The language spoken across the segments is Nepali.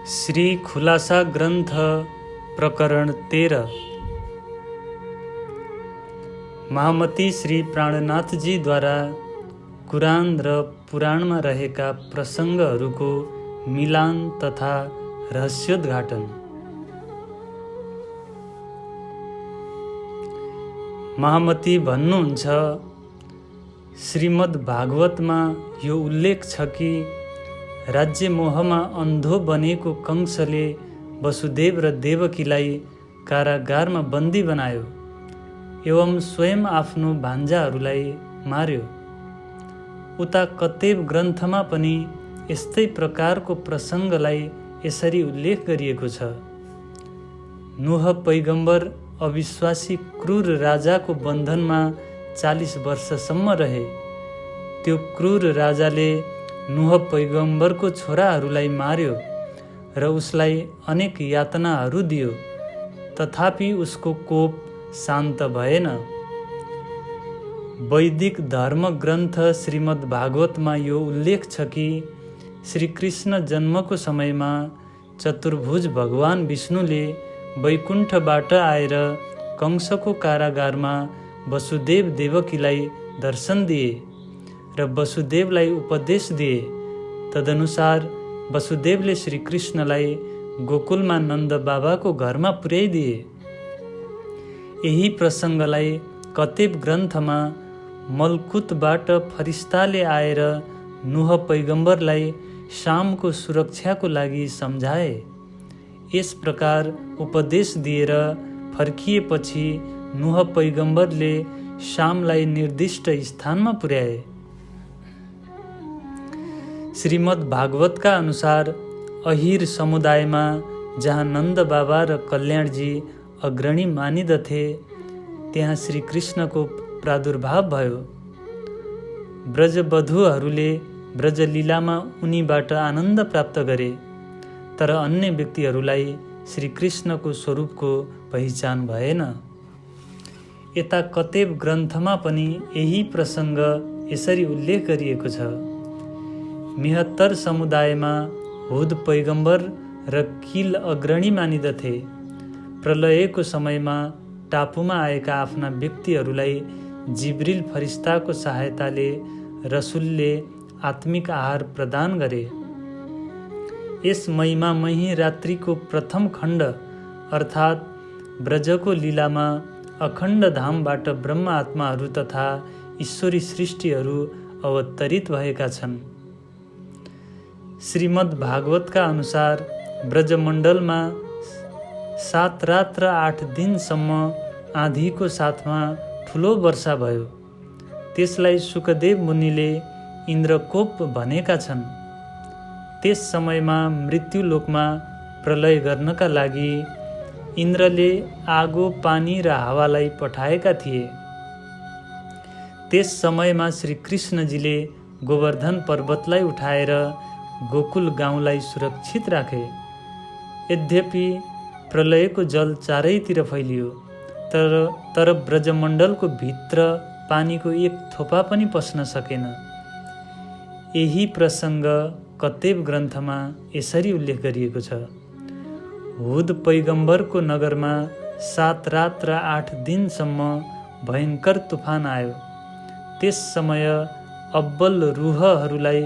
श्री खुलासा ग्रन्थ प्रकरण 13। महामती श्री प्राणनाथजी द्वारा कुरान र पुराणमा रहेका प्रसङ्गहरूको मिलान तथा रहस्योद्घाटन। महामती भन्नुहुन्छ, श्रीमद् भागवतमा यो उल्लेख छ कि राज्य मोहमा अन्धो बनेको कंसले वसुदेव र देवकीलाई कारागारमा बन्दी बनायो एवं स्वयं आफ्नो भान्जाहरूलाई मार्यो। उता कतेब ग्रन्थमा पनि यस्तै प्रकारको प्रसङ्गलाई यसरी उल्लेख गरिएको छ। नुह पैगम्बर अविश्वासी क्रूर राजाको बन्धनमा 40 वर्षसम्म रहे। त्यो क्रूर राजाले नुह पैगम्बरको छोराहरूलाई मार्यो र उसलाई अनेक यातनाहरू दियो, तथापि उसको कोप शान्त भएन। वैदिक धर्म ग्रन्थ श्रीमद् भागवतमा यो उल्लेख छ कि श्रीकृष्ण जन्मको समयमा चतुर्भुज भगवान विष्णुले वैकुण्ठबाट आएर कंसको कारागारमा वसुदेव देवकीलाई दर्शन दिए र वसुदेवलाई उपदेश दिए। तदनुसार वसुदेवले श्रीकृष्णलाई गोकुलमा नन्द बाबाको घरमा पुर्याइदिए। यही प्रसङ्गलाई कतेब ग्रन्थमा मलकुतबाट फरिस्ताले आएर नुह पैगम्बरलाई शामको सुरक्षाको लागि सम्झाए। यस प्रकार उपदेश दिएर फर्किएपछि नुह पैगम्बरले शामलाई निर्दिष्ट स्थानमा पुर्याए। श्रीमद् भागवतका अनुसार अहिर समुदायमा जहाँ नन्द बाबा र कल्याणजी अग्रणी मानिदथे, त्यहाँ श्रीकृष्णको प्रादुर्भाव भयो। ब्रजवधुहरूले ब्रजलीलामा उनीबाट आनन्द प्राप्त गरे, तर अन्य व्यक्तिहरूलाई श्रीकृष्णको स्वरूपको पहिचान भएन। यता कतेब ग्रन्थमा पनि यही प्रसङ्ग यसरी उल्लेख गरिएको छ। 72 समुदायमा हुद पैगम्बर र किल अग्रणी मानिदथे। प्रलयको समयमा टापुमा आएका आफ्ना व्यक्तिहरूलाई जिब्रिल फरिस्ताको सहायताले रसुलले आत्मिक आहार प्रदान गरे। यस महिमामयी रात्रिको प्रथम खण्ड अर्थात् ब्रजको लीलामा अखण्ड धामबाट ब्रह्म आत्माहरू तथा ईश्वरी सृष्टिहरू अवतरित भएका छन्। श्रीमद् भागवतका अनुसार ब्रजमण्डलमा 7 रात र 8 दिनसम्म आँधीको साथमा ठुलो वर्षा भयो। त्यसलाई सुकदेव मुनिले इन्द्रकोप भनेका छन्। त्यस समयमा मृत्युलोकमा प्रलय गर्नका लागि इन्द्रले आगो, पानी र हावालाई पठाएका थिए। त्यस समयमा श्रीकृष्णजीले गोवर्धन पर्वतलाई उठाएर गोकुल गाउँलाई सुरक्षित राखे। यद्यपि प्रलयको जल चारैतिर फैलियो, तर ब्रजमण्डलको भित्र पानीको एक थोपा पनि पस्न सकेन। यही प्रसङ्ग कतेब ग्रन्थमा यसरी उल्लेख गरिएको छ। हुद पैगम्बरको नगरमा 7 रात र 8 दिनसम्म भयङ्कर तुफान आयो। त्यस समय अब्बल रूहहरूलाई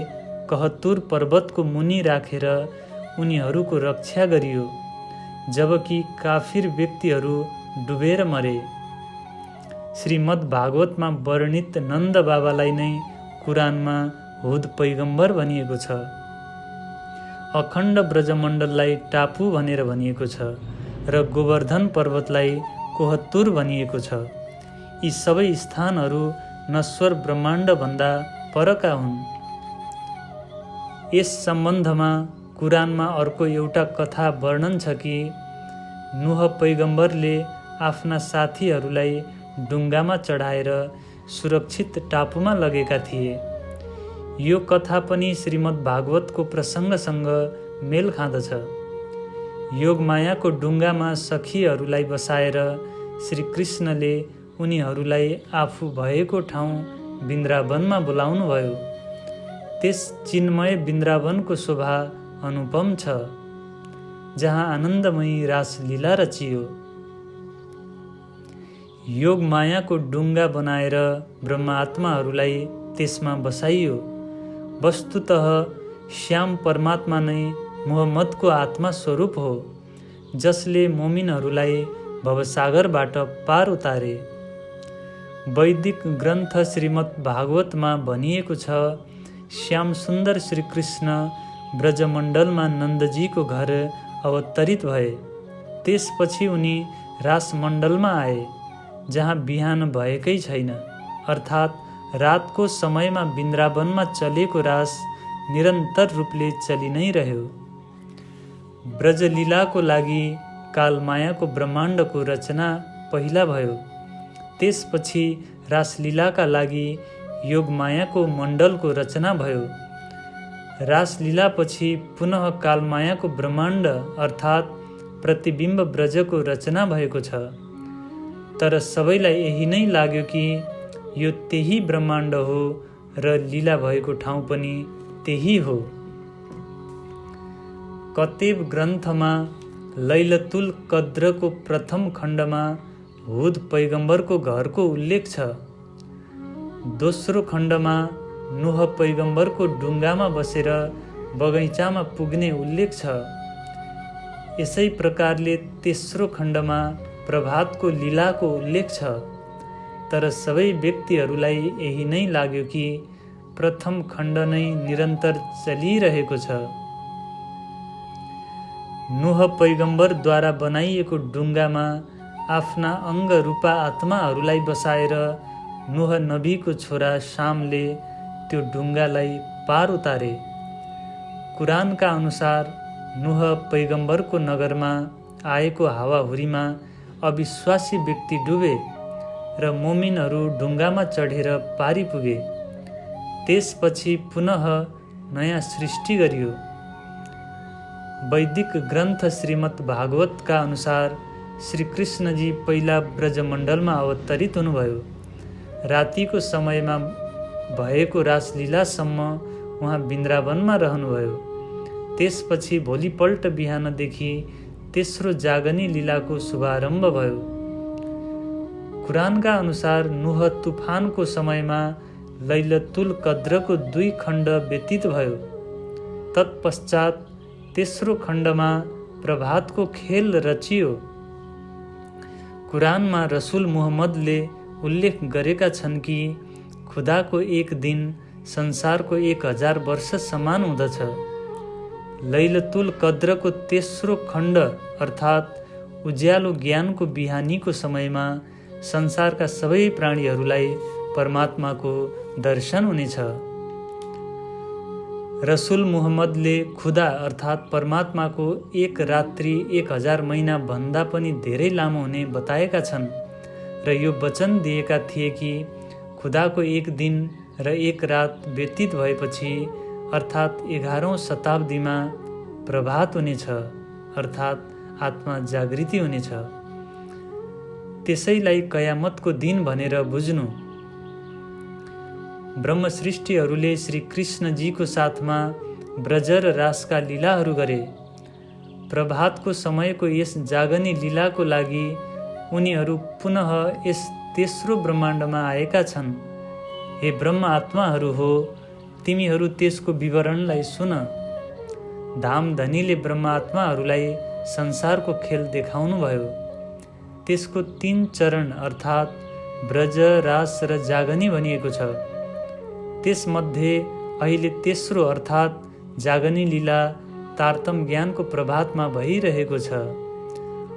कहतुर पर्वतको मुनि राखेर उनीहरूको रक्षा गरियो, जबकि काफिर व्यक्तिहरू डुबेर मरे। श्रीमद् भागवतमा वर्णित नन्द बाबालाई नै कुरानमा हुद पैगम्बर भनिएको छ। अखण्ड ब्रजमण्डललाई टापु भनेर भनिएको छ र गोवर्धन पर्वतलाई कोहतुर भनिएको छ। यी सबै स्थानहरू नश्वर ब्रह्माण्डभन्दा परका हुन्। यस सम्बन्धमा कुरानमा अर्को एउटा कथा वर्णन छ कि नुह पैगम्बरले आफ्ना साथीहरूलाई डुङ्गामा चढाएर सुरक्षित टापुमा लगेका थिए। यो कथा पनि श्रीमद् भागवतको प्रसङ्गसँग मेल खाँदछ। योगमायाको डुङ्गामा सखीहरूलाई बसाएर श्रीकृष्णले उनीहरूलाई आफू भएको ठाउँ वृन्दावनमा बोलाउनुभयो। त्यस चिन्मय वृन्दावनको शोभा अनुपम छ। जहाँ आनन्दमयी रासलीला रचियो। योग मायाको डुङ्गा बनाएर ब्रह्म आत्माहरूलाई त्यसमा बसाइयो। वस्तुतः श्याम परमात्मा नै मोहम्मदको आत्मा स्वरूप हो, जसले मोमिनहरूलाई भवसागरबाट पार उतारे। वैदिक ग्रन्थ श्रीमद् भागवतमा भनिएको छ, श्याम सुन्दर श्रीकृष्ण ब्रजमण्डलमा नन्दजीको घर अवतरित भए। त्यसपछि उनी रासमण्डलमा आए, जहाँ बिहान भएकै छैन, अर्थात् रातको समयमा वृन्दावनमा चलेको रास निरन्तर रूपले चलि नै रह्यो। ब्रजलीलाको लागि कालमायाको ब्रह्माण्डको रचना पहिला भयो। त्यसपछि रासलीलाका लागि योगमायाको मण्डलको रचना भयो। रासलीलापछि पुनः कालमायाको ब्रह्माण्ड अर्थात् प्रतिबिम्ब ब्रजको रचना भएको छ। तर सबैलाई यही नै लाग्यो कि यो त्यही ब्रह्माण्ड हो र लीला भएको ठाउँ पनि त्यही हो। कतेब ग्रन्थमा लैलतुल कद्रको प्रथम खण्डमा हुद पैगम्बरको घरको उल्लेख छ। दोस्रो खण्डमा नुह पैगम्बरको डुङ्गामा बसेर बगैँचामा पुग्ने उल्लेख छ। यसै प्रकारले तेस्रो खण्डमा प्रभातको लीलाको उल्लेख छ। तर सबै व्यक्तिहरूलाई यही नै लाग्यो कि प्रथम खण्ड नै निरन्तर चलिरहेको छ। नुह पैगम्बरद्वारा बनाइएको डुङ्गामा आफ्ना अङ्ग रूपा आत्माहरूलाई बसाएर नुह नबीको छोरा शामले त्यो डुङ्गालाई पार उतारे। कुरानका अनुसार नुह पैगम्बरको नगरमा आएको हावाहुरीमा अविश्वासी व्यक्ति डुबे र मोमिनहरू डुङ्गामा चढेर पारी पुगे। त्यसपछि पुनः नयाँ सृष्टि गरियो। वैदिक ग्रन्थ श्रीमद् भागवतका अनुसार श्रीकृष्णजी पहिला ब्रजमण्डलमा अवतरित हुनुभयो। रातिको समयमा भएको रासलीलासम्म उहाँ वृन्दावनमा रहनुभयो। त्यसपछि भोलिपल्ट बिहानदेखि तेस्रो जागनी लीलाको शुभारम्भ भयो। कुरानका अनुसार नुह तुफानको समयमा लैलतुल कद्रको 2 खण्ड व्यतीत भयो। तत्पश्चात तेस्रो खण्डमा प्रभातको खेल रचियो। कुरानमा रसुल मुहम्मदले उल्लेख गरेका छन् कि खुदाको एक दिन संसारको 1000 वर्ष समान हुँदछ। लैलतुल कद्रको तेस्रो खण्ड अर्थात् उज्यालो ज्ञानको बिहानीको समयमा संसारका सबै प्राणीहरूलाई परमात्माको दर्शन हुनेछ। रसुल मुहम्मदले खुदा अर्थात् परमात्माको एक रात्रि 1000 महिना भन्दा पनि धेरै लामो हुने बताएका छन् र यो वचन दिएका थिए कि खुदाको एक दिन र एक रात व्यतीत भएपछि अर्थात् 11औं शताब्दीमा प्रभात हुनेछ, अर्थात् आत्मा जागृति हुनेछ। त्यसैलाई कयामतको दिन भनेर बुझ्नु। ब्रह्म सृष्टिहरूले श्री कृष्णजीको साथमा ब्रज र रासका लीलाहरू गरे। प्रभातको समयको यस जागनी लीलाको लागि उनीहरू पुनः यस तेस्रो ब्रह्माण्डमा आएका छन्। हे ब्रह्म आत्माहरू हो, तिमीहरू त्यसको विवरणलाई सुन। धामधनीले ब्रह्म आत्माहरूलाई संसारको खेल देखाउनुभयो। त्यसको 3 चरण अर्थात् ब्रज, रास र जागनी भनिएको छ। त्यसमध्ये अहिले तेस्रो अर्थात् जागनी लीला तारतम ज्ञानको प्रभातमा भइरहेको छ।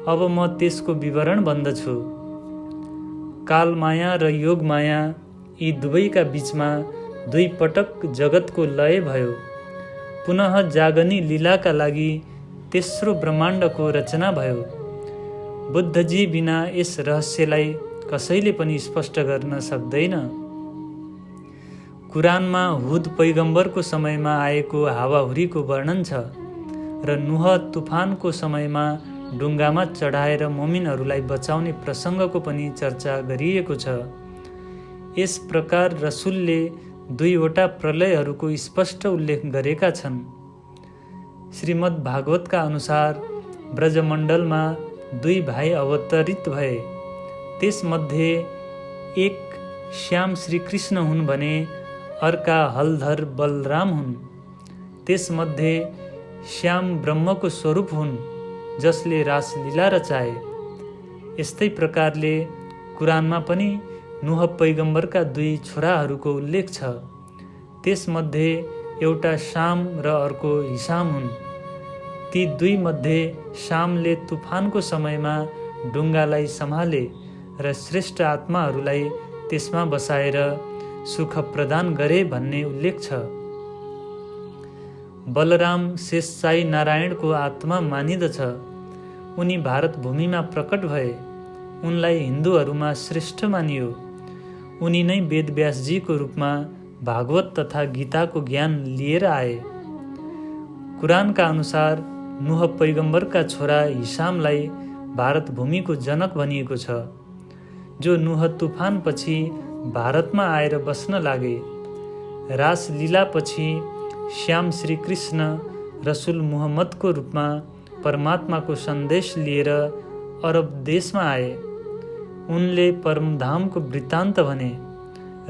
अब म त्यसको विवरण भन्दछु। कालमाया र योगमाया यी दुवैका बीचमा 2 पटक जगतको लय भयो। पुनः जागनी लीलाका लागि तेस्रो ब्रह्माण्डको रचना भयो। बुद्धजी बिना यस रहस्यलाई कसैले पनि स्पष्ट गर्न सक्दैन। कुरानमा हुद पैगम्बरको समयमा आएको हावाहुरीको वर्णन छ र नुह तुफानको समयमा डुङ्गामा चढाएर मोमिनहरूलाई बचाउने प्रसङ्गको पनि चर्चा गरिएको छ। यस प्रकार रसुलले 2वटा प्रलयहरूको स्पष्ट उल्लेख गरेका छन्। श्रीमद् भागवतका अनुसार ब्रजमण्डलमा 2 भाइ अवतरित भए। त्यसमध्ये एक श्याम श्रीकृष्ण हुन् भने अर्का हलधर बलराम हुन्। त्यसमध्ये श्याम ब्रह्मको स्वरूप हुन् जसले रासलीला रचाए। यस्तै प्रकारले कुरानमा पनि नुह पैगम्बरका 2 छोराहरूको उल्लेख छ। त्यसमध्ये एउटा शाम र अर्को हिसाम हुन्। ती 2 मध्ये शामले तुफानको समयमा डुङ्गालाई सम्हाले र श्रेष्ठ आत्माहरूलाई त्यसमा बसाएर सुख प्रदान गरे भन्ने उल्लेख छ। बलराम शेषशाही नारायणको आत्मा मानिदछ। उनी भारत भूमिमा प्रकट भए। उनलाई हिन्दूहरूमा श्रेष्ठ मानियो। उनी नै वेदव्यासजीको रूपमा भागवत तथा गीताको ज्ञान लिएर आए। कुरानका अनुसार नुह पैगम्बरका छोरा हिसामलाई भारत भूमिको जनक भनिएको छ, जो नुह तुफानपछि भारतमा आएर बस्न लागे। रासलीलापछि श्याम श्रीकृष्ण रसुल मुहम्मदको रूपमा परमात्माको सन्देश लिएर अरब देशमा आए। उनले परमधामको वृत्तान्त भने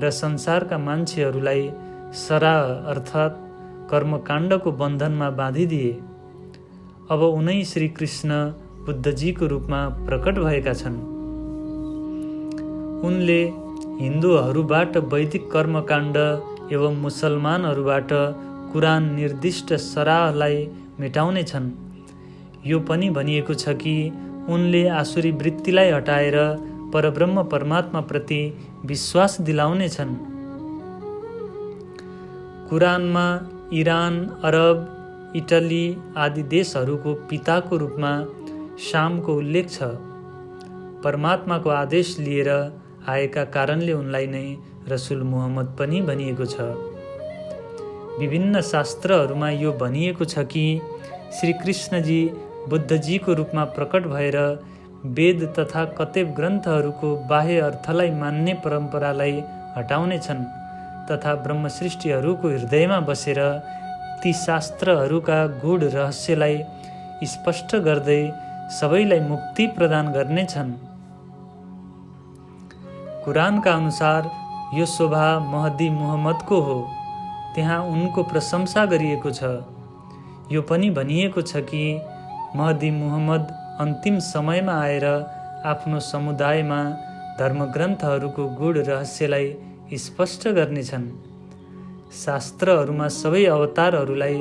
र संसारका मान्छेहरूलाई सराह अर्थात् कर्मकाण्डको बन्धनमा बाँधिदिए। अब उनै श्रीकृष्ण बुद्धजीको रूपमा प्रकट भएका छन्। उनले हिन्दूहरूबाट वैदिक कर्मकाण्ड एवं मुसलमानहरूबाट कुरान निर्दिष्ट सराहलाई मेटाउने छन्। यो पनि भनिएको छ कि उनले आसुरी वृत्तिलाई हटाएर परब्रह्म परमात्माप्रति विश्वास दिलाउने छन्। कुरानमा इरान, अरब, इटली आदि देशहरूको पिताको रूपमा शामको उल्लेख छ। परमात्माको आदेश लिएर आएका कारणले उनलाई नै रसुल मुहम्मद पनि भनिएको छ। विभिन्न शास्त्रहरूमा यो भनिएको छ कि श्रीकृष्णजी बुद्धजीको रूपमा प्रकट भएर वेद तथा कतेब ग्रन्थहरूको बाह्य अर्थलाई मान्ने परम्परालाई हटाउने छन् तथा ब्रह्मसृष्टिहरूको हृदयमा बसेर ती शास्त्रहरूका गूढ रहस्यलाई स्पष्ट गर्दै सबैलाई मुक्ति प्रदान गर्नेछन्। कुरानका अनुसार यो शोभा महदी मुहम्मदको हो। त्यहाँ उनको प्रशंसा गरिएको छ। यो पनि भनिएको छ कि महदी मुहम्मद अन्तिम समयमा आएर आफ्नो समुदायमा धर्मग्रन्थहरूको गूढ रहस्यलाई स्पष्ट गर्नेछन्। शास्त्रहरूमा सबै अवतारहरूलाई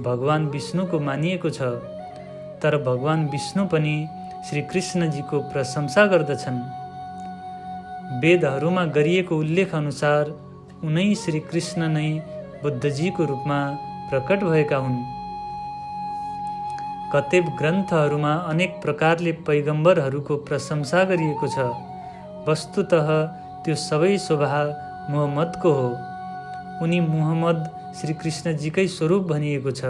भगवान विष्णुको मानिएको छ, तर भगवान विष्णु पनि श्रीकृष्णजीको प्रशंसा गर्दछन्। वेदहरूमा गरिएको उल्लेख अनुसार उनै श्रीकृष्ण नै बुद्धजीको रूपमा प्रकट भएका हुन्। कतेब ग्रन्थहरूमा अनेक प्रकारले पैगम्बरहरूको प्रशंसा गरिएको छ। वस्तुतः त्यो सबै शोभा मुहम्मदको हो। उनी मुहम्मद श्रीकृष्णजीकै स्वरूप भनिएको छ।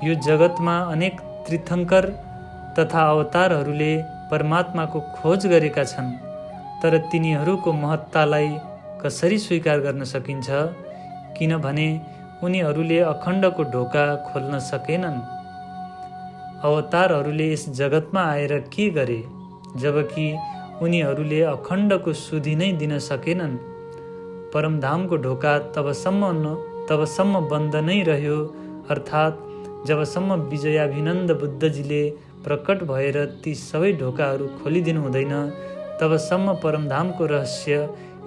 यो जगतमा अनेक तीर्थङ्कर तथा अवतारहरूले परमात्माको खोज गरेका छन्, तर तिनीहरूको महत्तालाई कसरी स्वीकार गर्न सकिन्छ, किनभने उनीहरूले अखण्डको ढोका खोल्न सकेनन्। अवतारहरूले यस जगतमा आएर के गरे, जबकि उनीहरूले अखण्डको सुधि नै दिन सकेनन्। परमधामको ढोका तबसम्म बन्द नै रह्यो, अर्थात् जबसम्म विजयाभिनन्द बुद्धजीले प्रकट भएर ती सबै ढोकाहरू खोलिदिनु हुँदैन, तबसम्म परमधामको रहस्य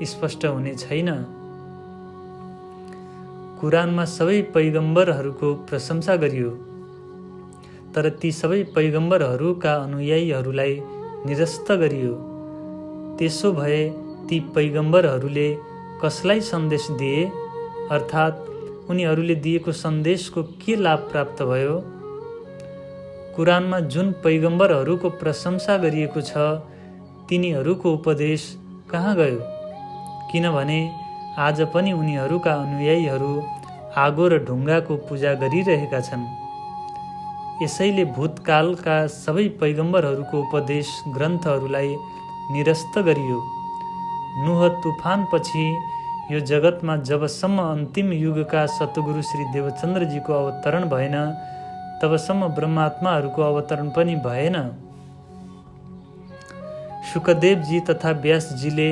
स्पष्ट हुने छैन। कुरानमा सबै पैगम्बरहरूको प्रशंसा गरियो, तर ती सबै पैगम्बरहरूका अनुयायीहरूलाई निरस्त गरियो। त्यसो भए ती पैगम्बरहरूले कसलाई सन्देश दिए, अर्थात् उनीहरूले दिएको सन्देशको के लाभ प्राप्त भयो? कुरानमा जुन पैगम्बरहरूको प्रशंसा गरिएको छ, तिनीहरूको उपदेश कहाँ गयो? किनभने आज पनि उनीहरूका अनुयायीहरू आगो र ढुङ्गाको पूजा गरिरहेका छन्। यसैले भूतकालका सबै पैगम्बरहरूको उपदेश ग्रन्थहरूलाई निरस्त गरियो। नुह तुफानपछि यो जगतमा जबसम्म अन्तिम युगका सतगुरु श्री देवचन्द्रजीको अवतरण भएन, तबसम्म ब्रह्मात्माहरूको अवतरण पनि भएन। शुकदेवजी तथा व्यासजीले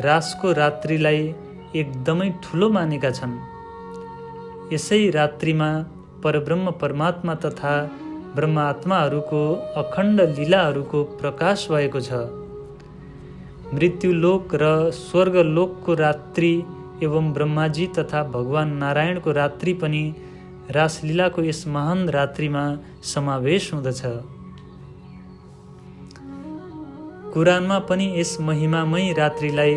रासको रात्रिलाई एकदमै ठुलो मानेका छन्। यसै रात्रिमा परब्रह्म परमात्मा तथा ब्रह्मात्माहरूको अखण्ड लीलाहरूको प्रकाश भएको छ। मृत्युलोक र स्वर्गलोकको रात्रि एवं ब्रह्माजी तथा भगवान नारायणको रात्रि पनि रासलीलाको यस महान रात्रिमा समावेश हुँदछ। कुरानमा पनि यस महिमामय रात्रिलाई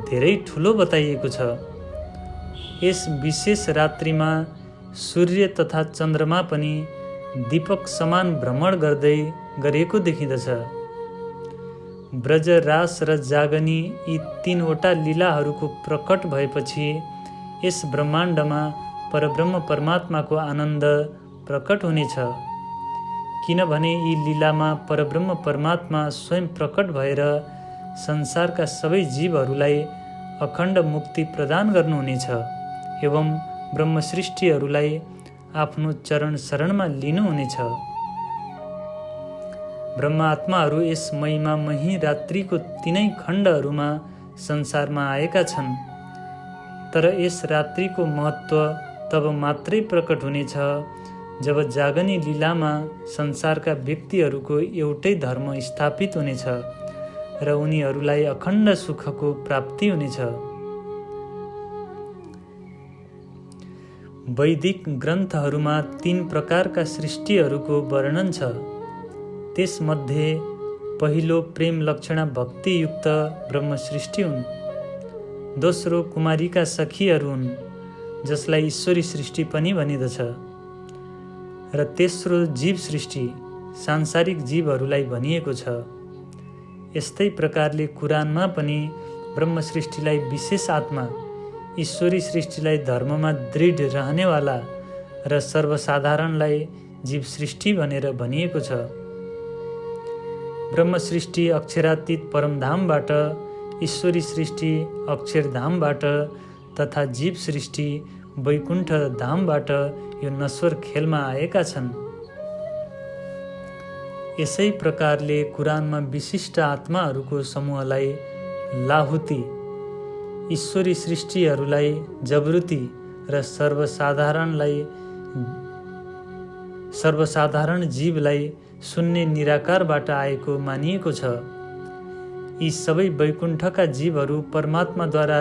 धेरै ठुलो बताइएको छ। यस विशेष रात्रिमा सूर्य तथा चन्द्रमा पनि दीपक समान भ्रमण गर्दै गरेको देखिँदछ। ब्रज, रास र जागनी यी तीनवटा लीलाहरूको प्रकट भएपछि यस ब्रह्माण्डमा परब्रह्म परमात्माको आनन्द प्रकट हुनेछ। किनभने यी लीलामा परब्रह्म परमात्मा स्वयं प्रकट भएर संसारका सबै जीवहरूलाई अखण्ड मुक्ति प्रदान गर्नुहुनेछ एवं ब्रह्म सृष्टिहरूलाई आफ्नो चरण शरणमा लिनुहुनेछ। ब्रह्मात्माहरू यस महिमामयी रात्रिको तीनै खण्डहरूमा संसारमा आएका छन्। तर यस रात्रिको महत्त्व तब मात्रै प्रकट हुनेछ जब जागनी लीलामा संसारका व्यक्तिहरूको एउटै धर्म स्थापित हुनेछ र उनीहरूलाई अखण्ड सुखको प्राप्ति हुनेछ। वैदिक ग्रन्थहरूमा 3 प्रकारका सृष्टिहरूको वर्णन छ। त्यसमध्ये पहिलो प्रेम लक्षणा भक्तियुक्त ब्रह्म सृष्टि हुन्। दोस्रो कुमारीका सखीहरू हुन्, जसलाई ईश्वरी सृष्टि पनि भनिदछ। र तेस्रो जीव सृष्टि, सांसारिक जीवहरूलाई भनिएको छ। यस्तै प्रकारले कुरानमा पनि ब्रह्म सृष्टिलाई विशेष आत्मा, ईश्वरी सृष्टिलाई धर्ममा दृढ रहनेवाला र सर्वसाधारणलाई जीव सृष्टि भनेर भनिएको छ। ब्रह्म सृष्टि अक्षरातीत परमधामबाट, ईश्वरी सृष्टि अक्षरधामबाट तथा जीव सृष्टि वैकुण्ठ धामबाट यो नश्वर खेलमा आएका छन्। यसै प्रकारले कुरानमा विशिष्ट आत्माहरूको समूहलाई लाहुति, ईश्वरी सृष्टिहरूलाई जबरुती र सर्वसाधारण जीवलाई शून्य निराकारबाट आएको मानिएको छ। यी सबै वैकुण्ठका जीवहरू परमात्माद्वारा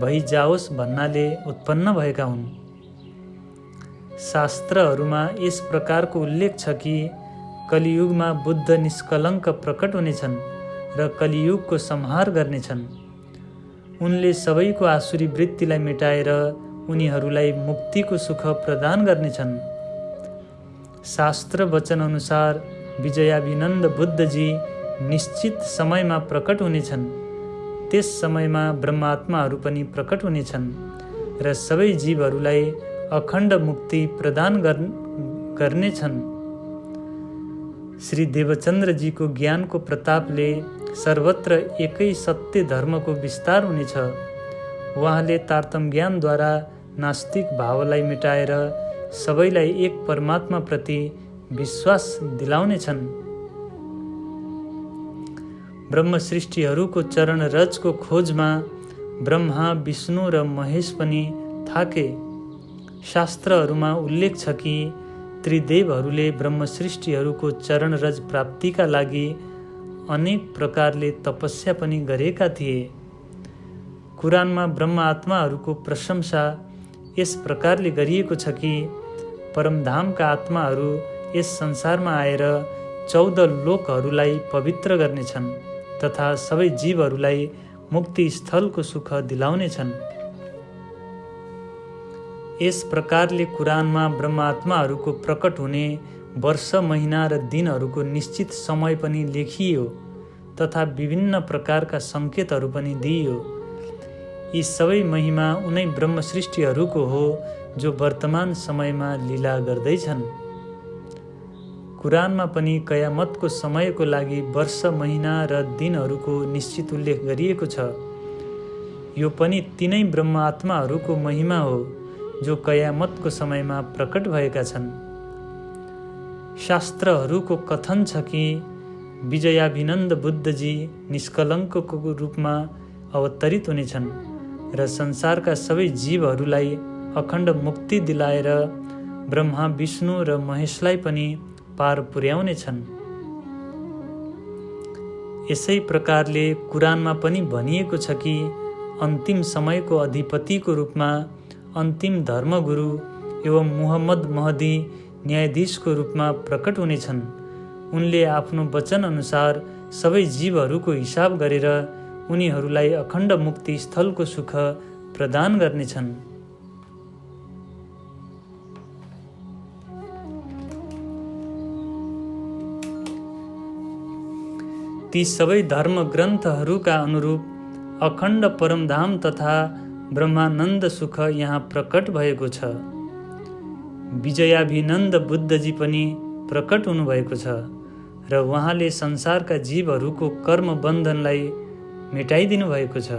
भइजाओस् भन्नाले उत्पन्न भएका हुन्। शास्त्रहरूमा यस प्रकारको उल्लेख छ कि कलियुगमा बुद्ध निष्कलङ्क प्रकट हुनेछन् र कलियुगको संहार गर्नेछन्। उनले सबैको आसुरी वृत्तिलाई मेटाएर उनीहरूलाई मुक्तिको सुख प्रदान गर्नेछन्। शास्त्र वचन अनुसार विजयाभिनन्द बुद्धजी निश्चित समयमा प्रकट हुनेछन्। त्यस समयमा ब्रह्मात्माहरू पनि प्रकट हुनेछन् र सबै जीवहरूलाई अखण्ड मुक्ति प्रदान गर्नेछन्। श्री देवचन्द्रजीको ज्ञानको प्रतापले सर्वत्र एकै सत्य धर्मको विस्तार हुनेछ। उहाँले तारतम ज्ञानद्वारा नास्तिक भावलाई मेटाएर सबैलाई एक परमात्मा प्रति विश्वास दिलाउनेछन्। ब्रह्म सृष्टिहरूको चरण रजको खोजमा ब्रह्मा, विष्णु र महेश पनि थाके। शास्त्रहरूमा उल्लेख छ कि त्रिदेवहरूले ब्रह्म सृष्टिहरूको चरण रज प्राप्तिका लागि अनेक प्रकारले तपस्या पनि गरेका थिए। कुरानमा ब्रह्म आत्माहरूको प्रशंसा यस प्रकारले गरिएको छ कि परमधामका आत्माहरू यस संसारमा आएर 14 लोकहरूलाई पवित्र गर्नेछन् तथा सबै जीवहरूलाई मुक्ति स्थलको सुख दिलाउनेछन्। यस प्रकारले कुरानमा ब्रह्मात्माहरूको प्रकट हुने वर्ष, महिना र दिनहरूको निश्चित समय पनि लेखियो तथा विभिन्न प्रकारका सङ्केतहरू पनि दिइयो। यी सबै महिमा उनै ब्रह्म सृष्टिहरूको हो जो वर्तमान समयमा लीला गर्दैछन्। कुरानमा पनि कयामतको समयको लागि वर्ष, महिना र दिनहरूको निश्चित उल्लेख गरिएको छ। यो पनि तिनै ब्रह्म आत्माहरूको महिमा हो जो कयामतको समयमा प्रकट भएका छन्। शास्त्रहरूको कथन छ कि विजयाभिनन्द बुद्धजी निष्कलङ्कको रूपमा अवतरित हुनेछन् र संसारका सबै जीवहरूलाई अखण्ड मुक्ति दिलाएर ब्रह्मा विष्णु र महेशलाई पनि पार पुर्याउनेछन्। यसै प्रकारले कुरानमा पनि भनिएको छ कि अन्तिम समयको अधिपतिको रूपमा अन्तिम धर्मगुरु एवं मुहम्मद महदी न्यायाधीशको रूपमा प्रकट हुनेछन्। उनले आफ्नो वचन अनुसार सबै जीवहरूको हिसाब गरेर उनीहरूलाई अखण्ड मुक्ति स्थलको सुख प्रदान गर्नेछन्। ती सबै धर्म ग्रन्थहरूका अनुरूप अखण्ड परमधाम तथा ब्रह्मानन्द सुख यहाँ प्रकट भएको छ। विजयाभिनन्द बुद्धजी पनि प्रकट हुनुभएको छ र उहाँले संसारका जीवहरूको कर्म बन्धनलाई मेटाइदिनु भएको छ।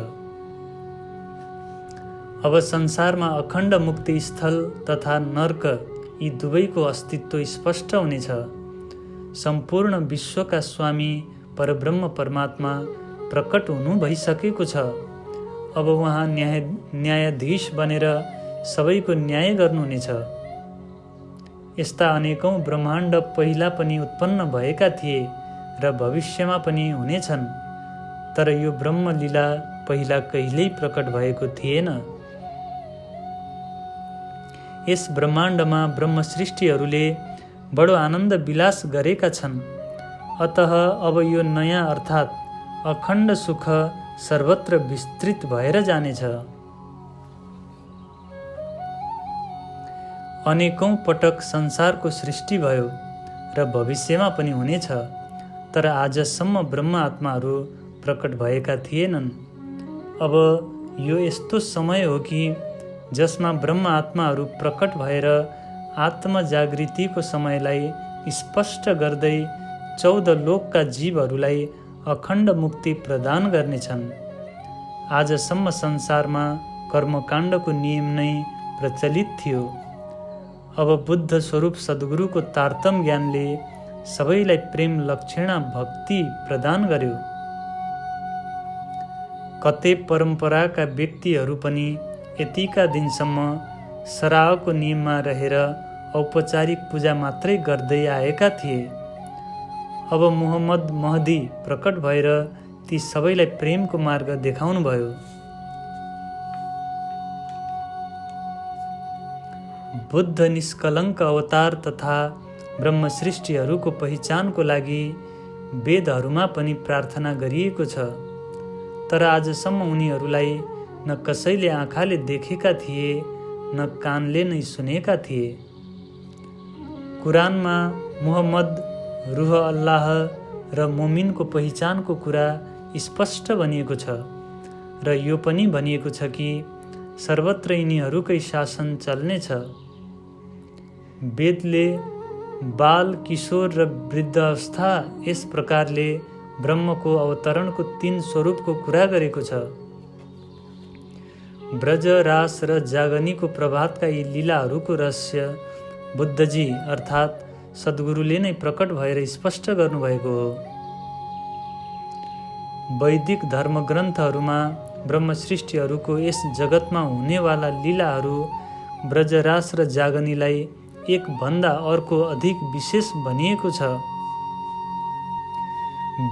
अब संसारमा अखण्ड मुक्ति स्थल तथा नर्क यी दुवैको अस्तित्व स्पष्ट हुनेछ। सम्पूर्ण विश्वका स्वामी परब्रह्म परमात्मा प्रकट हुनु भइसकेको छ। अब उहाँ न्यायाधीश बनेर सबैको न्याय गर्नुहुनेछ। यस्ता अनेकौं ब्रह्माण्ड पहिला पनि उत्पन्न भएका थिए र भविष्यमा पनि हुनेछन्, तर यो ब्रह्मलीला पहिला कहिल्यै प्रकट भएको थिएन। यस ब्रह्माण्डमा ब्रह्म सृष्टिहरूले बडो आनन्द विलास गरेका छन्। अतः अब यो नयाँ अर्थात् अखण्ड सुख सर्वत्र विस्तृत भएर जानेछ। अनेकौं पटक संसारको सृष्टि भयो र भविष्यमा पनि हुनेछ, तर आजसम्म ब्रह्म आत्माहरू प्रकट भएका थिएनन्। अब यो यस्तो समय हो कि जसमा ब्रह्म आत्माहरू प्रकट भएर आत्मजागृतिको समयलाई स्पष्ट गर्दै 14 लोकका जीवहरूलाई अखण्ड मुक्ति प्रदान गर्नेछन्। आजसम्म संसारमा कर्मकाण्डको नियम नै प्रचलित थियो। अब बुद्ध स्वरूप सद्गुरुको तारतम ज्ञानले सबैलाई प्रेम लक्षणा भक्ति प्रदान गर्यो। कतै परम्पराका व्यक्तिहरू पनि यतिका दिनसम्म सराहको नियममा रहेर औपचारिक पूजा मात्रै गर्दै आएका थिए। अब मुहम्मद महदी प्रकट भएर ती सबैलाई प्रेमको मार्ग देखाउनुभयो। बुद्ध निष्कलङ्क अवतार तथा ब्रह्म सृष्टिहरूको पहिचानको लागि वेदहरूमा पनि प्रार्थना गरिएको छ, तर आजसम्म उनीहरूलाई न कसैले आँखाले देखेका थिए न कानले नै सुनेका थिए। कुरानमा मुहम्मद रूह अल्लाह र मोमिनको पहिचानको कुरा स्पष्ट भनिएको छ र यो पनि भनिएको छ कि सर्वत्र यिनीहरूकै शासन चल्नेछ। वेदले बाल, किशोर र वृद्ध अवस्था यस प्रकारले ब्रह्मको अवतरणको 3 स्वरूपको कुरा गरेको छ। ब्रज, रास र जागनीको प्रभातका यी लीलाहरूको रहस्य बुद्धजी अर्थात् सद्गुरुले नै प्रकट भएर स्पष्ट गर्नुभएको हो। वैदिक धर्मग्रन्थहरूमा ब्रह्म सृष्टिहरूको यस जगतमा हुनेवाला लीलाहरू ब्रजरास र जागनीलाई एक भन्दा अर्को अधिक विशेष भनिएको छ।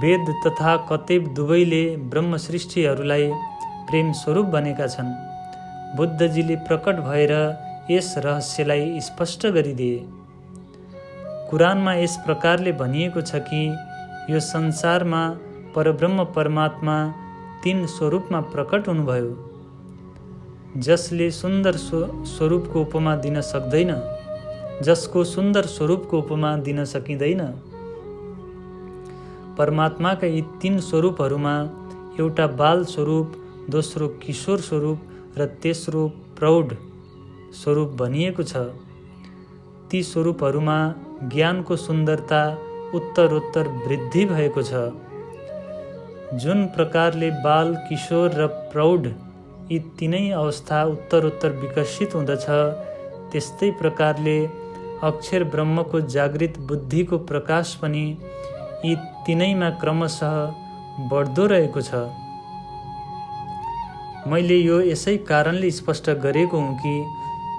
वेद तथा कतेब दुवैले ब्रह्म सृष्टिहरूलाई प्रेम स्वरूप बनेका छन्। बुद्धजीले प्रकट भएर यस रहस्यलाई स्पष्ट गरिदिए। कुरानमा यस प्रकारले भनिएको छ कि यो संसारमा परब्रह्म परमात्मा 3 स्वरूपमा प्रकट हुनुभयो, जसले सुन्दर स्वरूपको उपमा दिन सक्दैन, जसको सुन्दर स्वरूपको उपमा दिन सकिँदैन। परमात्माका यी 3 स्वरूपहरूमा एउटा बाल स्वरूप, दोस्रो किशोर स्वरूप र तेस्रो प्रौढ स्वरूप भनिएको छ। ती स्वरूपहरूमा ज्ञानको सुन्दरता उत्तरोत्तर वृद्धि भएको छ। जुन प्रकारले बाल, किशोर र प्रौढ यी 3 अवस्था उत्तरोत्तर विकसित हुँदछ, त्यस्तै प्रकारले अक्षर ब्रह्मको जागृत बुद्धिको प्रकाश पनि यी तिनैमा क्रमशः बढ्दो रहेको छ। मैले यो यसै कारणले स्पष्ट गरेको हुँ कि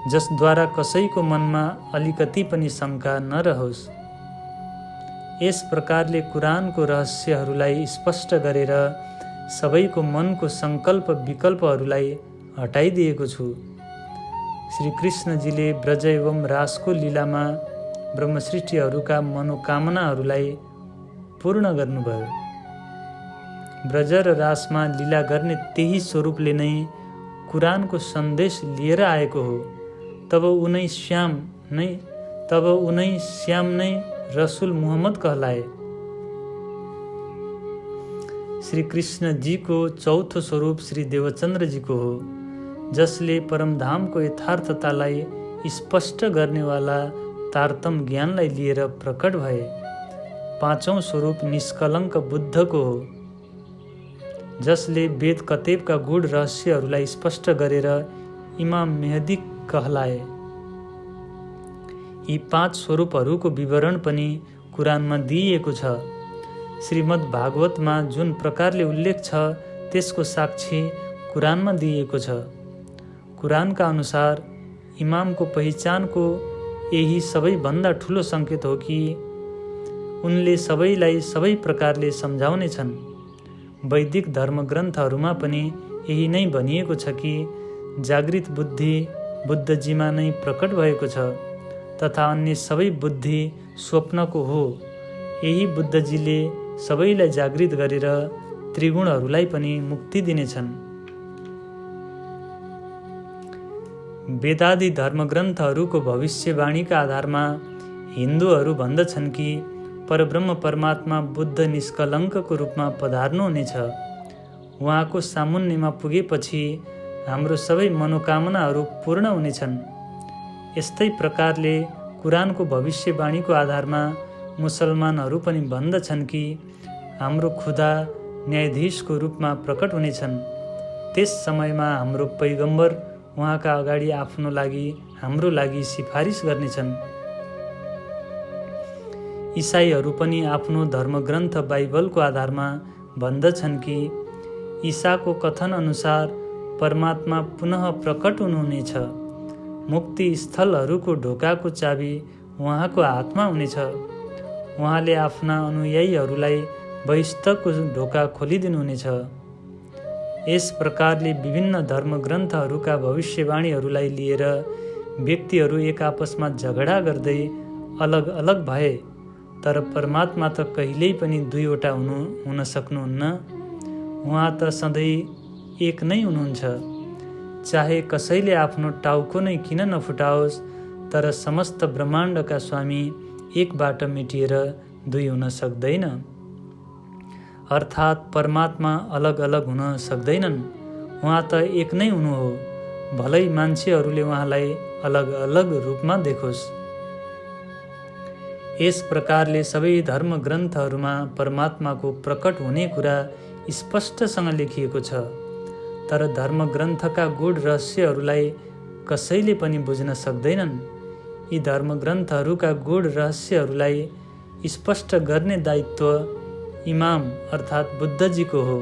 जसद्वारा कसैको मनमा अलिकति पनि शङ्का नरहोस्। यस प्रकारले कुरानको रहस्यहरूलाई स्पष्ट गरेर सबैको मनको सङ्कल्प विकल्पहरूलाई हटाइदिएको छु। श्री कृष्णजीले ब्रज एवं रासको लीलामा ब्रह्मसृष्टिहरूका मनोकामनाहरूलाई पूर्ण गर्नुभयो। ब्रज र रासमा लीला गर्ने त्यही स्वरूपले नै कुरानको सन्देश लिएर आएको हो। तब उनै श्याम नै रसुल मुहम्मद कहलाए। श्री कृष्णजीको चौथो स्वरूप श्री देवचन्द्रजीको हो, जसले परमधामको यथार्थतालाई स्पष्ट गर्नेवाला तारतम ज्ञानलाई लिएर प्रकट भए। पाँचौं स्वरूप निष्कलङ्क बुद्धको हो, जसले वेद कतेबका गूढ रहस्यहरूलाई स्पष्ट गरेर इमाम मेहदी कहलाए। यी 5 स्वरूपहरूको विवरण पनि कुरानमा दिइएको छ। श्रीमद् भागवतमा जुन प्रकारले उल्लेख छ त्यसको साक्षी कुरानमा दिइएको छ। कुरानका अनुसार इमामको पहिचानको यही सबैभन्दा ठुलो सङ्केत हो कि उनले सबैलाई सबै प्रकारले सम्झाउने छन्। वैदिक धर्मग्रन्थहरूमा पनि यही नै भनिएको छ कि जागृत बुद्धि बुद्धजीमा नै प्रकट भएको छ तथा अन्य सबै बुद्धि स्वप्नको हो। यही बुद्धजीले सबैलाई जागृत गरेर त्रिगुणहरूलाई पनि मुक्ति दिनेछन्। वेदादि धर्मग्रन्थहरूको भविष्यवाणीका आधारमा हिन्दूहरू भन्दछन् कि परब्रह्म परमात्मा बुद्ध निष्कलङ्कको रूपमा पधार्नुहुनेछ। उहाँको सामुन्नेमा पुगेपछि हाम्रो सबै मनोकामनाहरू पूर्ण हुनेछन्। यस्तै प्रकारले कुरानको भविष्यवाणीको आधारमा मुसलमानहरू पनि भन्दछन् कि हाम्रो खुदा न्यायाधीशको रूपमा प्रकट हुनेछन्। त्यस समयमा हाम्रो पैगम्बर उहाँका अगाडि हाम्रो लागि सिफारिस गर्नेछन्। इसाईहरू पनि आफ्नो धर्मग्रन्थ बाइबलको आधारमा भन्दछन् कि ईसाको कथन अनुसार परमात्मा पुनः प्रकट हुनुहुनेछ। मुक्ति स्थलहरूको ढोकाको चाबी उहाँको हातमा हुनेछ। उहाँले आफ्ना अनुयायीहरूलाई बहिष्ठको ढोका खोलिदिनुहुनेछ। यस प्रकारले विभिन्न धर्मग्रन्थहरूका भविष्यवाणीहरूलाई लिएर व्यक्तिहरू एक आपसमा झगडा गर्दै अलग अलग भए, तर परमात्मा त कहिल्यै पनि दुईवटा हुन सक्नुहुन्न। उहाँ त सधैँ एक नै हुनुहुन्छ। चाहे कसैले आफ्नो टाउको नै किन नफुटाओस्, तर समस्त ब्रह्माण्डका स्वामी एकबाट मेटिएर दुई हुन सक्दैन। अर्थात् परमात्मा अलग अलग हुन सक्दैनन्। उहाँ त एक नै हुनु हो, भलै मान्छेहरूले उहाँलाई अलग अलग रूपमा देखोस्। यस प्रकारले सबै धर्म ग्रन्थहरूमा परमात्माको प्रकट हुने कुरा स्पष्टसँग लेखिएको छ। तर धर्म ग्रन्थका गूढ रहस्यहरूलाई कसैले पनि बुझ्न सक्दैनन्। यी धर्म ग्रन्थहरूका गूढ रहस्यहरूलाई स्पष्ट गर्ने दायित्व इमाम अर्थात् बुद्धजीको हो।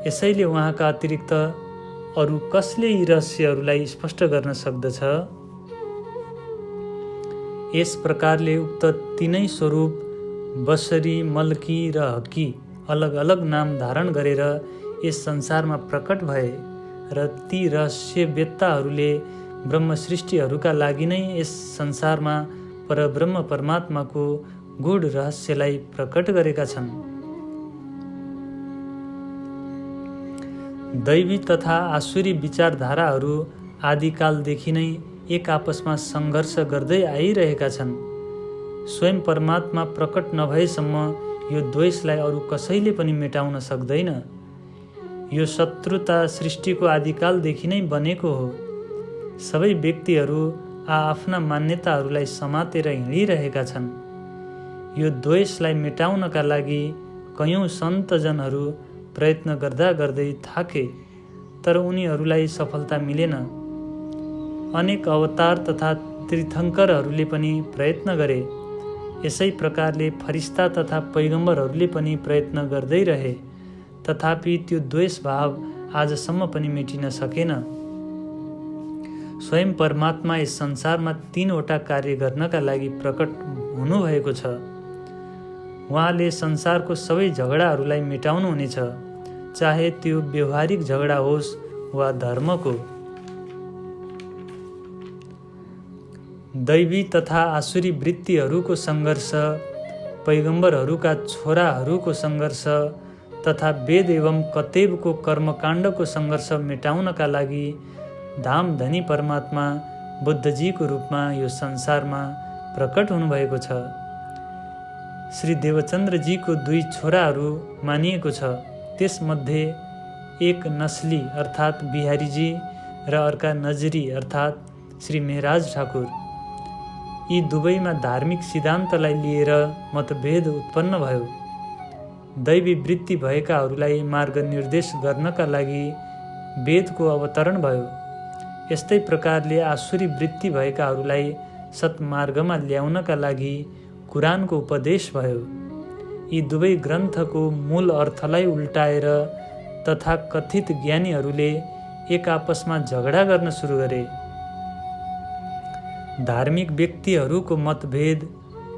यसैले उहाँका अतिरिक्त अरू कसले यी रहस्यहरूलाई स्पष्ट गर्न सक्दछ? यस प्रकारले उक्त तीनै स्वरूप बसरी, मल्की र हकी अलग अलग नाम धारण गरेर यस संसारमा प्रकट भए र ती रहस्यवेत्ताहरूले ब्रह्म सृष्टिहरूका लागि नै यस संसारमा परब्रह्म परमात्माको गूढ रहस्यलाई प्रकट गरेका छन्। दैवी तथा आसुरी विचारधाराहरू आदिकालदेखि नै एक आपसमा सङ्घर्ष गर्दै आइरहेका छन्। स्वयं परमात्मा प्रकट नभएसम्म यो द्वेषलाई अरू कसैले पनि मेटाउन सक्दैन। यो शत्रुता सृष्टिको आदिकालदेखि नै बनेको हो। सबै व्यक्तिहरू आफ्ना मान्यताहरूलाई समातेर हिँडिरहेका छन्। यो द्वेषलाई मेटाउनका लागि कयौँ सन्तजनहरू प्रयत्न गर्दा गर्दै थाके, तर उनीहरूलाई सफलता मिलेन। अनेक अवतार तथा तीर्थङ्करहरूले पनि प्रयत्न गरे। यसै प्रकारले फरिस्ता तथा पैगम्बरहरूले पनि प्रयत्न गर्दै रहे, तथापि त्यो द्वेष भाव आजसम्म पनि मेटिन सकेन। स्वयं परमात्मा यस संसारमा 3वटा कार्य गर्नका लागि प्रकट हुनुभएको छ। उहाँले संसारको सबै झगडाहरूलाई मेटाउनुहुनेछ, चाहे त्यो व्यवहारिक झगडा होस् वा धर्मको। दैवी तथा आसुरी वृत्तिहरूको सङ्घर्ष, पैगम्बरहरूका छोराहरूको सङ्घर्ष तथा वेद एवं कतेबको कर्मकाण्डको सङ्घर्ष मेटाउनका लागि धामधनी परमात्मा बुद्धजीको रूपमा यो संसारमा प्रकट हुनुभएको छ। श्री देवचन्द्रजीको 2 छोराहरू मानिएको छ। त्यसमध्ये एक नस्ली अर्थात् बिहारीजी र अर्का नजरी अर्थात् श्री मेहराज ठाकुर। यी दुवैमा धार्मिक सिद्धान्तलाई लिएर मतभेद उत्पन्न भयो। दैवी वृत्ति भएकाहरूलाई मार्गनिर्देश गर्नका लागि वेदको अवतरण भयो। यस्तै प्रकारले आसुरी वृत्ति भएकाहरूलाई सत्मार्गमा ल्याउनका लागि कुरानको उपदेश भयो। यी दुवै ग्रन्थको मूल अर्थलाई उल्टाएर तथा कथित ज्ञानीहरूले एक आपसमा झगडा गर्न सुरु गरे। धार्मिक व्यक्तिहरूको मतभेद,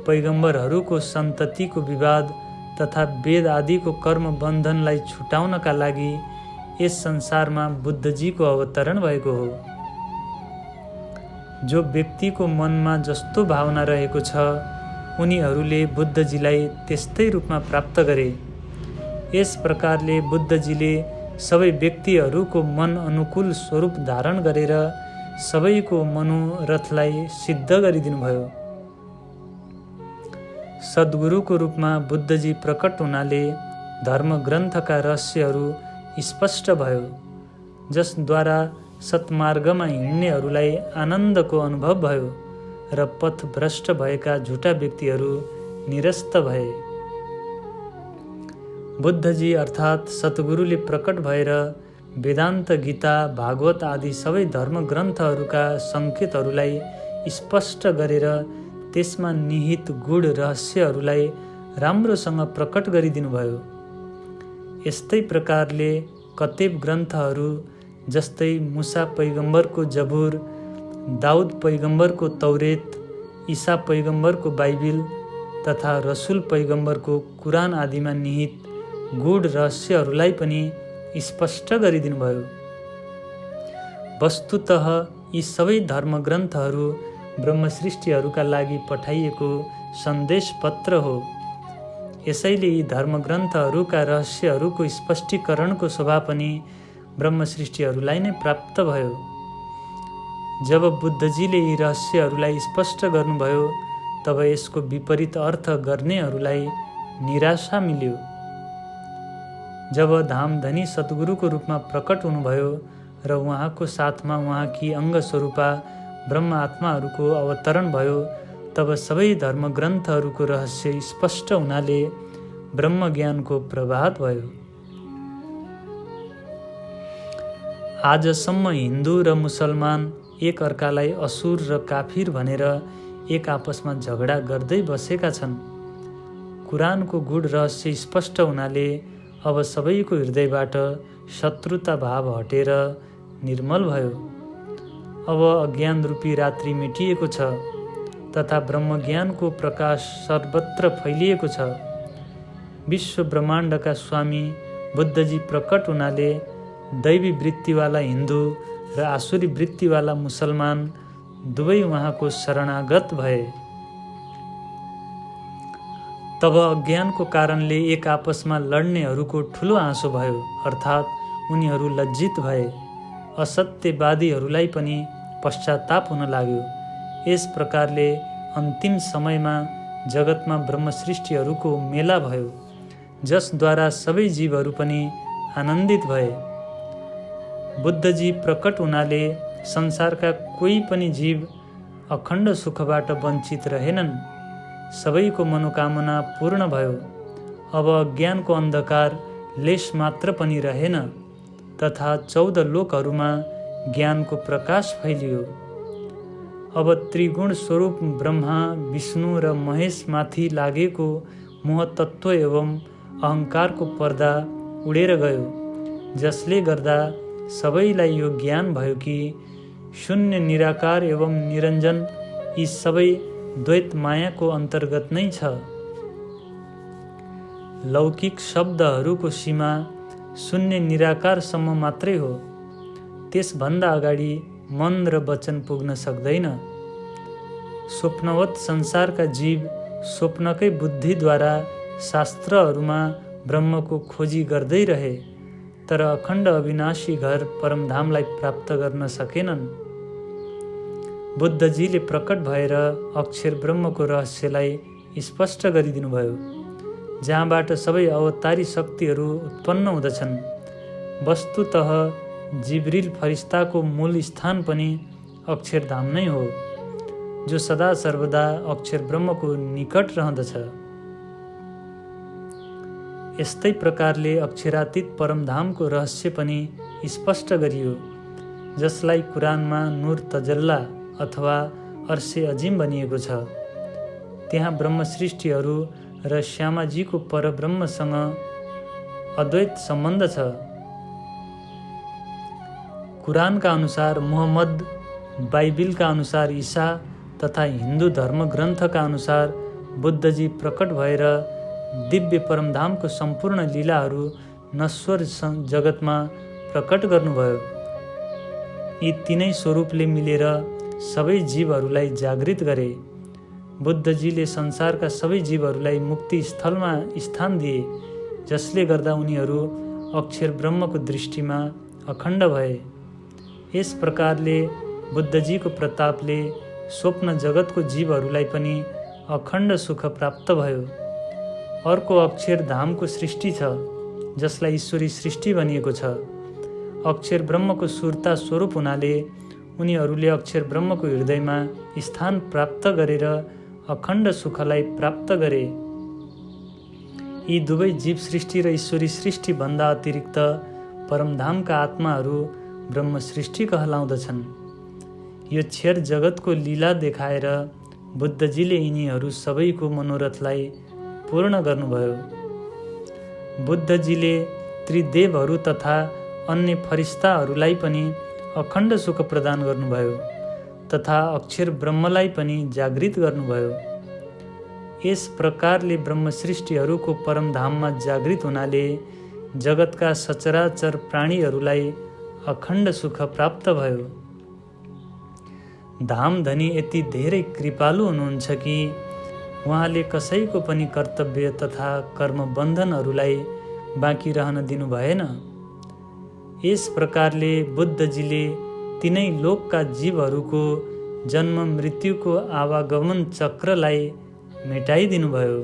पैगम्बरहरूको सन्ततिको विवाद तथा वेद आदिको कर्म बन्धनलाई छुटाउनका लागि यस संसारमा बुद्धजीको अवतरण भएको हो। जो व्यक्तिको मनमा जस्तो भावना रहेको छ, उनीहरूले बुद्धजीलाई त्यस्तै रूपमा प्राप्त गरे। यस प्रकारले बुद्धजीले सबै व्यक्तिहरूको मन अनुकूल स्वरूप धारण गरेर सबैको मनोरथलाई सिद्ध गरिदिनुभयो। सद्गुरुको रूपमा बुद्धजी प्रकट हुनाले धर्मग्रन्थका रहस्यहरू स्पष्ट भयो, जसद्वारा सत्मार्गमा हिँड्नेहरूलाई आनन्दको अनुभव भयो र पथभ्रष्ट भएका झुटा व्यक्तिहरू निरस्त भए। बुद्धजी अर्थात् सद्गुरुले प्रकट भएर वेदान्त, गीता, भागवत आदि सबै धर्मग्रन्थहरूका सङ्केतहरूलाई स्पष्ट गरेर त्यसमा निहित गूढ रहस्यहरूलाई राम्रोसँग प्रकट गरिदिनुभयो। यस्तै प्रकारले कतेब ग्रन्थहरू जस्तै मुसा पैगम्बरको जबुर, दाउद पैगम्बरको तौरेत, ईसा पैगम्बरको बाइबिल तथा रसुल पैगम्बरको कुरान आदिमा निहित गूढ रहस्यहरूलाई पनि स्पष्ट गरिदिनुभयो। वस्तुतः यी सबै धर्मग्रन्थहरू ब्रह्मसृष्टिहरूका लागि पठाइएको सन्देश पत्र हो। यसैले यी धर्मग्रन्थहरूका रहस्यहरूको स्पष्टीकरणको शोभा पनि ब्रह्मसृष्टिहरूलाई नै प्राप्त भयो। जब बुद्धजीले यी रहस्यहरूलाई स्पष्ट गर्नुभयो, तब यसको विपरीत अर्थ गर्नेहरूलाई निराशा मिल्यो। जब धामधनी सद्गुरुको रूपमा प्रकट हुनुभयो र उहाँको साथमा उहाँकी अङ्गस्वरूपा ब्रह्म आत्माहरूको अवतरण भयो, तब सबै धर्मग्रन्थहरूको रहस्य स्पष्ट हुनाले ब्रह्मज्ञानको प्रभात भयो। आजसम्म हिन्दू र मुसलमान एक अर्कालाई असुर र काफिर भनेर एक आपसमा झगडा गर्दै बसेका छन्। कुरानको गूढ रहस्य स्पष्ट हुनाले अब सबैको हृदयबाट शत्रुता भाव हटेर निर्मल भयो। अब अज्ञान रूपी रात्रि मेटिएको छ तथा ब्रह्मज्ञानको प्रकाश सर्वत्र फैलिएको छ। विश्व ब्रह्माण्डका स्वामी बुद्धजी प्रकट हुनाले दैवी वृत्तिवाला हिन्दू र आसुरी वृत्तिवाला मुसलमान दुवै उहाँको शरणागत भए। तब अज्ञानको कारणले एक आपसमा लड्नेहरूको ठुलो आँसो भयो, अर्थात् उनीहरू लज्जित भए। असत्यवादीहरूलाई पनि पश्चाताप हुन लाग्यो। यस प्रकारले अन्तिम समयमा जगतमा ब्रह्मसृष्टिहरूको मेला भयो, जसद्वारा सबै जीवहरू पनि आनन्दित भए। बुद्धजी प्रकट हुनाले संसारका कोही पनि जीव अखण्ड सुखबाट वञ्चित रहेनन्। सबैको मनोकामना पूर्ण भयो। अब अज्ञानको अन्धकार लेश मात्र पनि रहेन तथा 14 लोकहरूमा ज्ञानको प्रकाश फैलियो। अब त्रिगुण स्वरूप ब्रह्मा विष्णु र महेशमाथि लागेको मोहतत्व एवं अहङ्कारको पर्दा उडेर गयो, जसले गर्दा सबैलाई यो ज्ञान भयो कि शून्य, निराकार एवं निरञ्जन यी सबै द्वैत मायाको अन्तर्गत नै छ। लौकिक शब्दहरूको सीमा शून्य निराकारसम्म मात्रै हो, त्यसभन्दा अगाडि मन र वचन पुग्न सक्दैन। स्वप्नवत संसारका जीव स्वप्नकै बुद्धिद्वारा शास्त्रहरूमा ब्रह्मको खोजी गर्दै रहे, तर अखण्ड अविनाशी घर परमधामलाई प्राप्त गर्न सकेनन्। बुद्धजीले प्रकट भएर अक्षर ब्रह्मको रहस्यलाई स्पष्ट गरिदिनुभयो, जहाँबाट सबै अवतारी शक्तिहरू उत्पन्न हुँदछन्। वस्तुतः जिब्रिल फरिस्ताको मूल स्थान पनि अक्षरधाम नै हो, जो सदा सर्वदा अक्षर ब्रह्मको निकट रहँदछ। यस्तै प्रकारले अक्षरातीत परमधामको रहस्य पनि स्पष्ट गरियो, जसलाई कुरानमा नूर तजल्ला अथवा अर्से अजिम भनिएको छ। त्यहाँ ब्रह्म सृष्टिहरू र श्यामाजीको परब्रह्मसँग अद्वैत सम्बन्ध छ। कुरानका अनुसार मुहम्मद, बाइबिलका अनुसार ईसा तथा हिन्दू धर्मग्रन्थका अनुसार बुद्धजी प्रकट भएर दिव्य परमधामको सम्पूर्ण लीलाहरू नश्वर जगतमा प्रकट गर्नुभयो। यी तीनै स्वरूपले मिलेर सबै जीवहरूलाई जागृत गरे। बुद्धजीले संसारका सबै जीवहरूलाई मुक्ति स्थलमा स्थान दिए, जसले गर्दा उनीहरू अक्षर ब्रह्मको दृष्टिमा अखण्ड भए। यस प्रकारले बुद्धजीको प्रतापले स्वप्न जगतको जीवहरूलाई पनि अखण्ड सुख प्राप्त भयो। अर्को अक्षर धामको सृष्टि छ, जसलाई ईश्वरी सृष्टि भनिएको छ। अक्षर ब्रह्मको सुरता स्वरूप हुनाले उनीहरूले अक्षर ब्रह्मको हृदयमा स्थान प्राप्त गरेर अखण्ड सुखलाई प्राप्त गरे। यी दुवै जीव सृष्टि र ईश्वरी सृष्टि भन्दा अतिरिक्त परमधामका आत्माहरू ब्रह्म सृष्टि कहलाउँदछन्। यो क्षर जगतको लीला देखाएर बुद्धजीले यिनीहरू सबैको मनोरथलाई पूर्ण गर्नुभयो। बुद्धजीले त्रिदेवहरू तथा अन्य फरिस्ताहरूलाई पनि अखण्ड सुख प्रदान गर्नुभयो तथा अक्षर ब्रह्मलाई पनि जागृत गर्नुभयो। यस प्रकारले ब्रह्म सृष्टिहरूको परमधाममा जागृत हुनाले जगतका सचराचर प्राणीहरूलाई अखण्ड सुख प्राप्त भयो। धामधनी यति धेरै कृपालु हुनुहुन्छ कि उहाँले कसैको पनि कर्तव्य तथा कर्म बन्धनहरूलाई बाँकी रहन दिनु भएन। यस प्रकारले बुद्धजीले तिनै लोकका जीवहरूको जन्म मृत्युको आवागमन चक्रलाई मेटाइदिनुभयो।